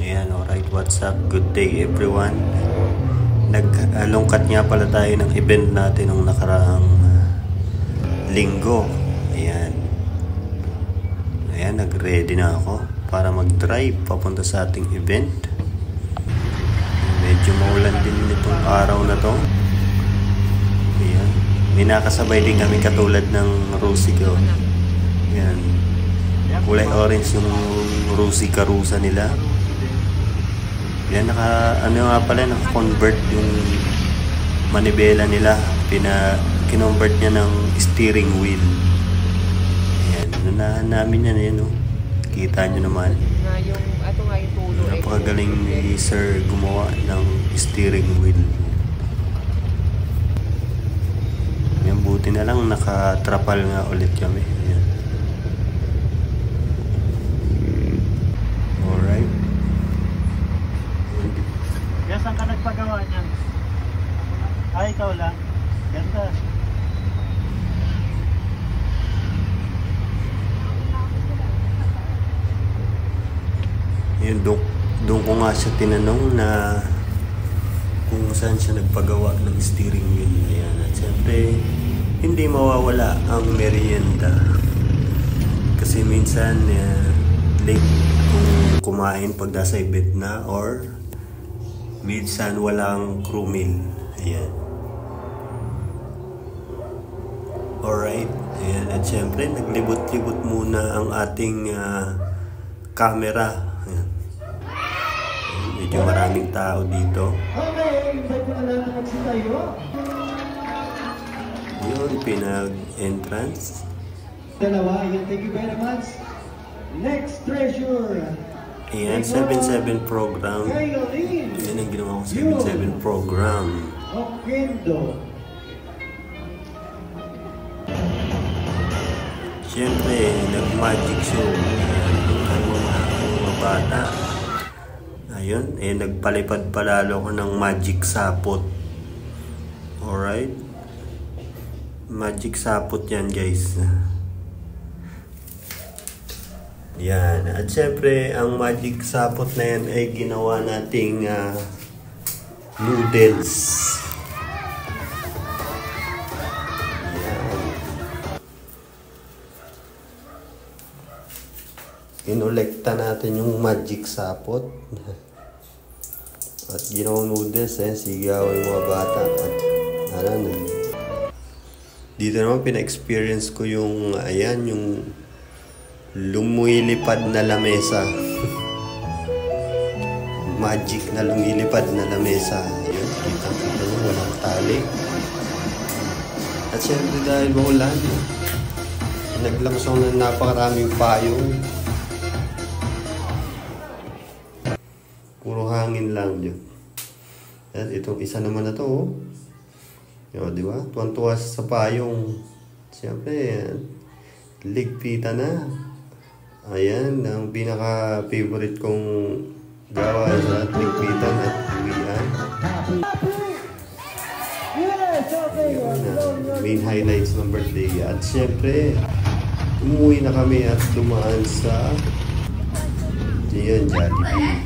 Ayan, alright, what's up? Good day everyone. Nag-lungkat nga pala tayo ng event natin nung nakaraang linggo. Ayan. Ayan, nag-ready na ako para mag-drive papunta sa ating event. Medyo maulan din nitong araw na to. Ayan. May nakasabay din kami katulad ng Rosie ko. Ayan. Kulay orange yung Rosie Carusa nila. Yan, naka-convert yung manibela nila. Kinonvert niya ng steering wheel. Ayan, nunahan namin yan, no? Kita nyo naman. Napakagaling ni Sir gumawa ng steering wheel. Yan, buti na lang nakatrapal nga ulit kami. Ayan. Saan ka nagpagawa niyan? Ay, ikaw lang. Ganda. Yun, doon ko nga siya tinanong na kung saan siya nagpagawa ng steering wheel. Ayan. At syempre, hindi mawawala ang merienda. Kasi minsan, late kung kumain pag nasa event na or minsan walang crew meal. Ayan. Alright. Ayan. At syempre, naglibot-libot muna ang ating camera. Ayan. Ayan. Medyo maraming tao dito. Yun, pinag-entrance. Dalawa. Thank you very much. Next treasure. Ayan, 7-7 program. Yan ang ginawa ko, 7-7 program. Siyempre, nag-magic show. Ang mga bata. Ayun, nagpalipad palalo ko ng magic sapot. Alright? Magic sapot yan, guys. Yan. At syempre, ang magic sapot na yan ay ginawa nating noodles. Yan. Inolekta natin yung magic sapot. At ginawang noodles, sigaw yung mga bata. At dito naman pina-experience ko yung, ayan, yung lumilipad na lamesa. Magic na lumilipad na lamesa. Ayun, kita-kita nyo, walang tali. At syempre dahil maulan, naglamsong ng napakaraming payong. Puro hangin lang dyan. At itong isa naman na to, oh. Yun, di ba? Tuwan-tuwa sa payong. Syempre, ligpita na. Ayan, ang pinaka-favorite kong gawa sa ligpitan at uwian. Main highlights ng birthday. At syempre, umuwi na kami at dumaan sa Jollibee.